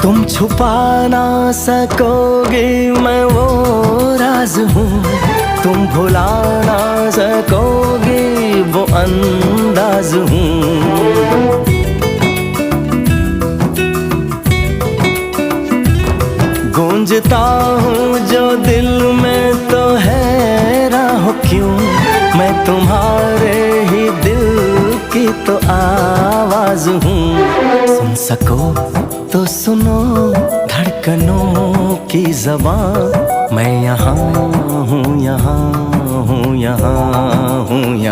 तुम छुपा ना सकोगे मैं वो राज हूँ, तुम भुला ना सकोगे वो अंदाज हूँ। गूंजता हूँ जो दिल में तो हैरान हो क्यों, मैं तुम्हारे ही दिल की तो आवाज हूँ। सुन सको तो सुनो धड़कनों की ज़बान, मैं यहाँ हूँ, यहाँ हूँ, यहाँ हूँ, यहाँ।